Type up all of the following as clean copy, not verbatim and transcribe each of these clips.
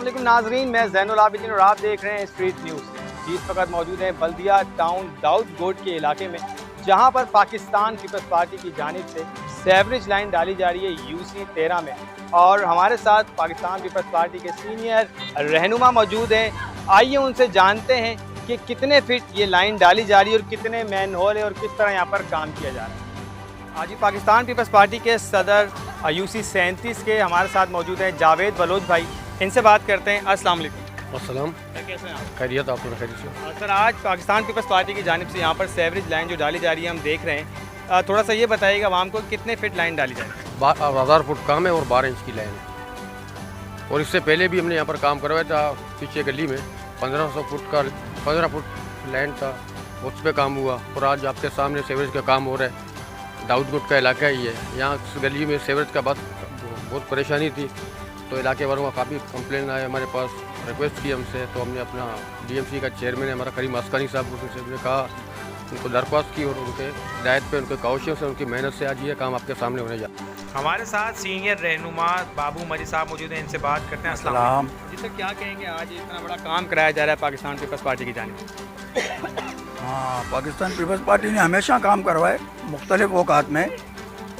अस्सलाम वालेकुम नाजरीन, मैं ज़ैनुल आबिदीन और आप देख रहे हैं स्ट्रीट न्यूज़। इस वक्त मौजूद हैं बल्दिया टाउन दाऊद गोट के इलाके में, जहां पर पाकिस्तान पीपल्स पार्टी की जानिब से सेवरेज लाइन डाली जा रही है UC 13 में। और हमारे साथ पाकिस्तान पीपल्स पार्टी के सीनियर रहनुमा मौजूद हैं। आइए उनसे जानते हैं कि कितने फिट ये लाइन डाली जा रही है और कितने मैन होल है और किस तरह यहाँ पर काम किया जा रहा है। आज ही पाकिस्तान पीपल्स पार्टी के सदर UC 37 के हमारे साथ मौजूद हैं जावेद बलोच भाई। इनसे बात करते हैं। अस्सलाम वालेकुम। अस्सलाम। कैसे हैं आप? खैरियत, आप लोग खैरियत से? सर, आज पाकिस्तान पीपल्स पार्टी की जानिब से यहाँ पर सेवरेज लाइन जो डाली जा रही है हम देख रहे हैं, थोड़ा सा ये बताइएगा आवाम को कितने फिट लाइन डाली जा रही है? 1000 फुट काम है और 12 इंच की लाइन है। और इससे पहले भी हमने यहाँ पर काम करवाया था, पीछे गली में 1500 फुट का 15 फुट लाइन था, उस पर काम हुआ। और आज आपके सामने सेवरेज का काम हो रहा है। दाऊद गोट का इलाका ही है, यहाँ इस गली में सेवरेज का बहुत परेशानी थी, तो इलाके वालों का काफ़ी कंप्लेन आया हमारे पास, रिक्वेस्ट की हमसे। तो हमने अपना DMC का चेयरमैन है हमारा करीम अस्कानी साहब, उनसे हमने कहा, उनको दरख्वास्त की और उनके हिदायत पे, उनके काउशों से, उनकी मेहनत से आज ये काम आपके सामने होने जा रहा है। हमारे साथ सीनियर रहनुमा बाबू मरी साहब मौजूद हैं, इनसे बात करते हैं। अस्सलाम वालेकुम जी। सर, क्या कहेंगे, आज इतना बड़ा काम कराया जा रहा है पाकिस्तान पीपल्स पार्टी की जानिब से? हाँ, पाकिस्तान पीपल्स पार्टी ने हमेशा काम करवाए मुख्तलिफ औकात में,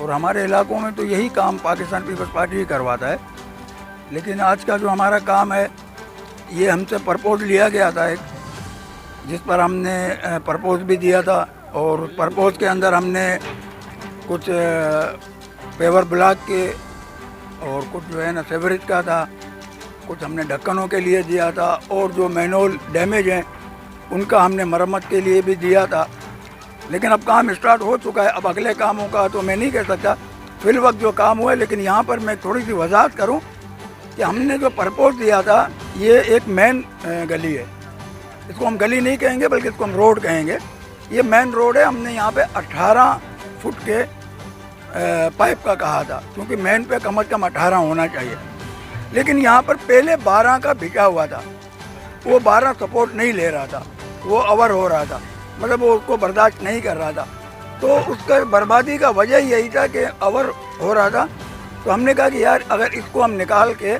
और हमारे इलाकों में तो यही काम पाकिस्तान पीपल्स पार्टी ही करवाता है। लेकिन आज का जो हमारा काम है, ये हमसे प्रपोज लिया गया था एक, जिस पर हमने प्रपोज भी दिया था, और उस प्रपोज के अंदर हमने कुछ पेवर ब्लॉक के और कुछ जो है ना सेवरेज का था, कुछ हमने ढक्कनों के लिए दिया था, और जो मैनुअल डैमेज हैं उनका हमने मरम्मत के लिए भी दिया था। लेकिन अब काम स्टार्ट हो चुका है, अब अगले कामों का तो मैं नहीं कह सकता फिल वक्त जो काम हुआ है। लेकिन यहाँ पर मैं थोड़ी सी वजाहत करूँ कि हमने जो प्रपोज दिया था, ये एक मेन गली है, इसको हम गली नहीं कहेंगे बल्कि इसको हम रोड कहेंगे। ये मेन रोड है, हमने यहाँ पे 18 फुट के पाइप का कहा था, क्योंकि मेन पे कम से कम 18 होना चाहिए। लेकिन यहाँ पर पहले 12 का भिजा हुआ था, वो 12 सपोर्ट नहीं ले रहा था, वो ओवर हो रहा था, मतलब वो उसको बर्दाश्त नहीं कर रहा था। तो उसका बर्बादी का वजह यही था कि ओवर हो रहा था। तो हमने कहा कि यार अगर इसको हम निकाल के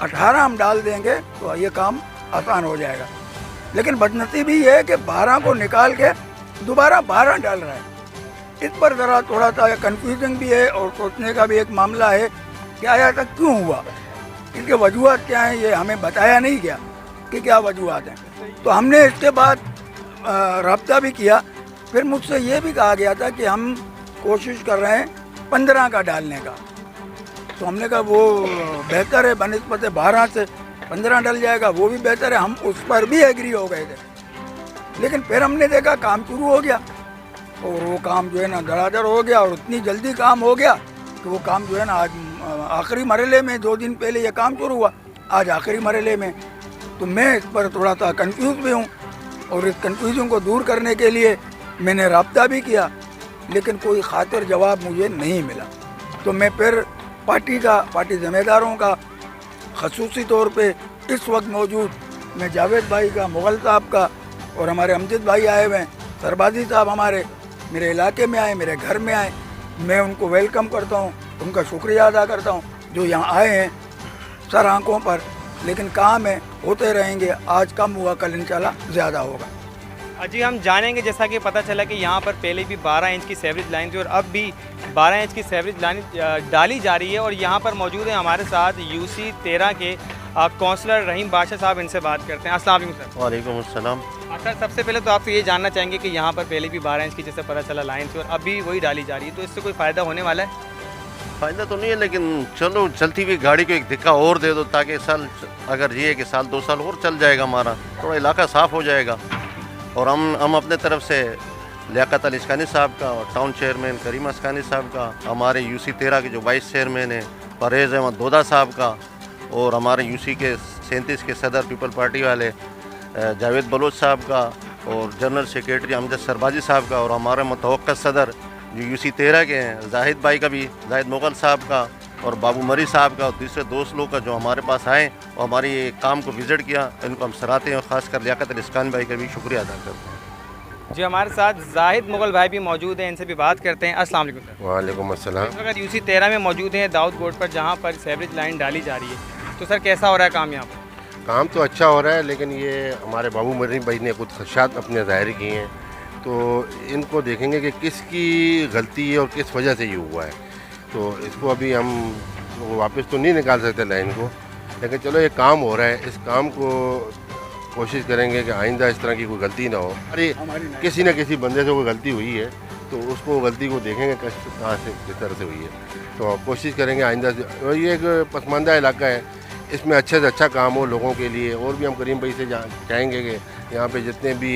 18 हम डाल देंगे तो ये काम आसान हो जाएगा। लेकिन बदनसीबी ये है कि 12 को निकाल के दोबारा 12 डाल रहा है। इस पर ज़रा थोड़ा सा कन्फ्यूजन भी है और सोचने का भी एक मामला है कि आया ऐसा क्यों हुआ, इसके वजूहत क्या हैं, ये हमें बताया नहीं गया कि क्या वजूहत हैं। तो हमने इसके बाद रब्ता भी किया। फिर मुझसे ये भी कहा गया था कि हम कोशिश कर रहे हैं 15 का डालने का। तो हमने कहा वो बेहतर है, बनिस्बत 12 से 15 डल जाएगा, वो भी बेहतर है। हम उस पर भी एग्री हो गए थे। लेकिन फिर हमने देखा काम शुरू हो गया, और वो काम जो है ना धड़ाधड़ हो गया, और उतनी जल्दी काम हो गया कि वो काम जो है ना आज आखिरी मरहले में, 2 दिन पहले ये काम शुरू हुआ, आज आखिरी मरहले में। तो मैं इस पर थोड़ा सा कंफ्यूज भी हूँ, और इस कंफ्यूजन को दूर करने के लिए मैंने रब्ता भी किया, लेकिन कोई खातिर जवाब मुझे नहीं मिला। तो मैं फिर पार्टी ज़िम्मेदारों का, ख़ुसूसी तौर पे इस वक्त मौजूद मैं जावेद भाई का, मुग़ल साहब का, और हमारे अमजद भाई आए हुए हैं, सरबाजी साहब हमारे मेरे इलाके में आए, मेरे घर में आए, मैं उनको वेलकम करता हूँ, उनका शुक्रिया अदा करता हूँ जो यहाँ आए हैं सर आँखों पर। लेकिन काम है, होते रहेंगे, आज कम हुआ कल इंशाल्लाह ज़्यादा होगा। जी, हम जानेंगे, जैसा कि पता चला कि यहाँ पर पहले भी 12 इंच की सेवरेज लाइन थी और अब भी 12 इंच की सेवरेज लाइन डाली जा रही है। और यहाँ पर मौजूद है हमारे साथ UC 13 के काउंसलर रहीम बादशाह साहब, इनसे बात करते हैं। अस्सलाम वालेकुम सर। वालेकुम अस्सलाम। सर, सबसे पहले तो आपसे ये जानना चाहेंगे कि यहाँ पर पहले भी 12 इंच की, जैसे पता चला, लाइन थी और अभी वही डाली जा रही है, तो इससे कोई फ़ायदा होने वाला है? फ़ायदा तो नहीं है, लेकिन चलो चलती हुई गाड़ी को एक धक्का और दे दो, ताकि साल, अगर ये है कि साल 2 साल और चल जाएगा, हमारा थोड़ा इलाका साफ़ हो जाएगा। और हम अपने तरफ से लियाकत अली अस्कानी साहब का और टाउन चेयरमैन करीम अस्कानी साहब का, हमारे UC 13 के जो वाइस चेयरमैन हैं परवेज़ अहमद दोदा साहब का, और हमारे UC के 37 के सदर पीपल पार्टी वाले जावेद बलोच साहब का, और जनरल सेक्रेटरी अमजद सरबाजी साहब का, और हमारे मुतवक्किल सदर जो UC 13 के हैं जाहिद भाई का भी, जाहिद मुग़ल साहब का, और बाबू मरी साहब का, और दूसरे दोस्त लोग का जो हमारे पास आए और हमारी काम को विज़िट किया, इनको हम सराहते हैं। और ख़ासकर लियाकत अली अस्कानी भाई का भी शुक्रिया अदा करते हैं। जी, हमारे साथ जाहिद मुग़ल भाई भी मौजूद हैं, इनसे भी बात करते हैं। अस्सलाम वालेकुम सर। वालेकुम अस्सलाम। इस वक्त UC 13 में मौजूद हैं दाऊद गोट पर, जहाँ पर सेवरेज लाइन डाली जा रही है। तो सर, कैसा हो रहा है काम यहाँ पर? काम तो अच्छा हो रहा है, लेकिन ये हमारे बाबू मरी भाई ने कुछ खदशात अपने ज़ाहिर किए हैं, तो इनको देखेंगे कि किसकी गलती है और किस वजह से ये हुआ है। तो इसको अभी हम वापस तो नहीं निकाल सकते लाइन को, लेकिन चलो ये काम हो रहा है, इस काम को कोशिश करेंगे कि आइंदा इस तरह की कोई गलती ना हो। अरे किसी न किसी बंदे से कोई गलती हुई है तो उसको गलती को देखेंगे कहाँ से किस तरह से हुई है, तो कोशिश करेंगे आइंदा से। ये एक पसमानदा इलाका है, इसमें अच्छे से अच्छा काम हो लोगों के लिए। और भी हम करीम भाई से चाहेंगे कि यहाँ पे जितने भी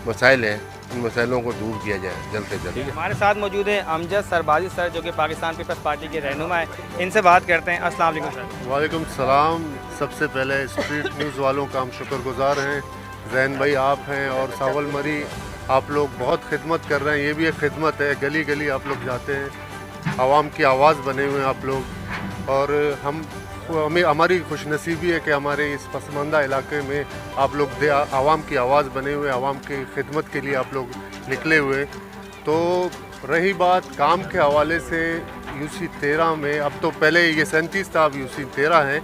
मसाइल हैं उन मसाइलों को दूर किया जाए जल्द से जल्द। हमारे साथ मौजूद हैं अमजद सरबाजी सर, जो कि पाकिस्तान पीपल्स पार्टी के रहनुमा है। इनसे बात करते हैं। अस्सलाम वालेकुम सर। वालेकुम सलाम। सबसे पहले स्ट्रीट न्यूज़ वालों का हम शुक्रगुजार हैं। जैन भाई आप हैं और सावल मरी, आप लोग बहुत खिदमत कर रहे हैं। ये भी एक खिदमत है, गली गली आप लोग जाते हैं, आवाम की आवाज़ बने हुए हैं आप लोग। और हमें हमारी खुशनसीबी है कि हमारे इस पसमानदा इलाके में आप लोग आवाम की आवाज़ बने हुए, आवाम की खिदमत के लिए आप लोग निकले हुए। तो रही बात काम के हवाले से, यूसी 13 में, अब तो पहले ये 37 था, अब यूसी 13 है,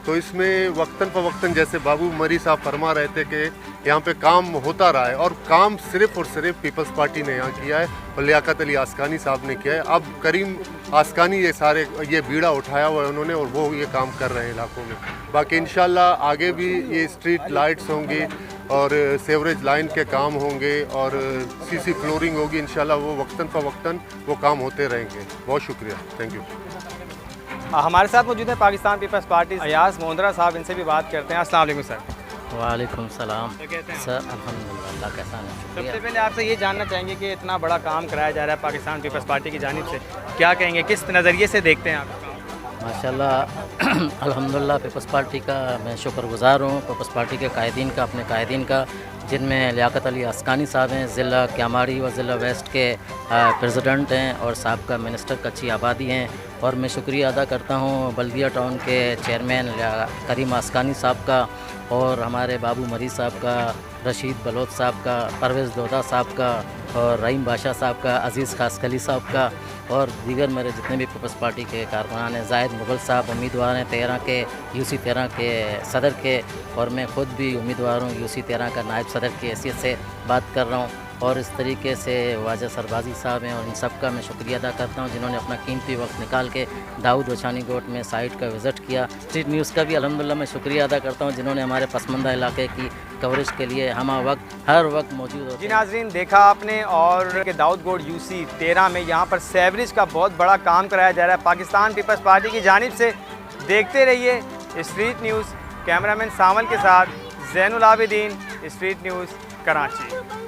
तो इसमें वक्तन फ़वक्तन जैसे बाबू मरी साहब फरमा रहे थे कि यहाँ पे काम होता रहा है, और काम सिर्फ़ और सिर्फ पीपल्स पार्टी ने यहाँ किया है और लियाकत अली आस्कानी साहब ने किया है। अब करीम आस्कानी ये बीड़ा उठाया हुआ है उन्होंने, और वो ये काम कर रहे हैं इलाकों में। बाकी इंशाल्लाह आगे भी ये स्ट्रीट लाइट्स होंगी और सेवरेज लाइन के काम होंगे और सीसी फ्लोरिंग होगी, इंशाल्लाह वो वक्तन फ़वक्तन वो काम होते रहेंगे। बहुत शुक्रिया, थैंक यू। हमारे साथ मौजूद है पाकिस्तान पीपल्स पार्टी अयाज मोहंद्रा साहब, इनसे भी बात करते हैं। अस्सलाम वालेकुम सर। वालेकुम सलाम तो कहते हैं सर, अल्हम्दुलिल्लाह कैसा है? सबसे पहले आपसे ये जानना चाहेंगे कि इतना बड़ा काम कराया जा रहा है पाकिस्तान पीपल्स पार्टी की जानिब से, क्या कहेंगे, किस नज़रिए से देखते हैं आप? माशाल्लाह अल्हम्दुलिल्लाह पीपल्स पार्टी का मैं शुक्रगुजार हूँ, पीपल्स पार्टी के कायदीन का, अपने कायदीन का, जिनमें लियाकत अली आस्कानी साहब हैं, ज़िला क्यामाड़ी व ज़िला वेस्ट के प्रेसिडेंट हैं और साबका मिनिस्टर कच्ची आबादी हैं। और मैं शुक्रिया अदा करता हूँ बल्दिया टाउन के चेयरमैन करीम आस्कानी साहब का, और हमारे बाबू मरी साहब का, रशीद बलोच साहब का, परवेज़ दोदा साहब का, और रहीम बादशाह साहब का, अज़ीज़ खासकली साहब का, और दीगर मेरे जितने भी पीपल्स पार्टी के कारकुनान हैं। जाहिद मुग़ल साहब उम्मीदवार हैं 13 के, यूसी 13 के सदर के, और मैं ख़ुद भी उम्मीदवार हूँ यूसी 13 का नायब सदर की हैसियत से बात कर रहा हूँ। और इस तरीके से वाजा सरबाजी साहब हैं, और इन सब का मैं शुक्रिया अदा करता हूँ जिन्होंने अपना कीमती वक्त निकाल के दाऊद वछानी गोट में साइट का विज़िट किया। स्ट्रीट न्यूज़ का भी अल्हम्दुलिल्लाह मैं शुक्रिया अदा करता हूँ जिन्होंने हमारे पसमानदा इलाके की कवरेज के लिए हम वक्त हर वक्त मौजूद होते हैं। जी नाज़रीन, देखा आपने, और के दाऊद गोड यूसी 13 में यहाँ पर सेवरेज का बहुत बड़ा काम कराया जा रहा है पाकिस्तान पीपल्स पार्टी की जानिब से। देखते रहिए स्ट्रीट न्यूज़। कैमरामैन सामल के साथ ज़ैनुल आबिदीन, स्ट्रीट न्यूज़, कराची।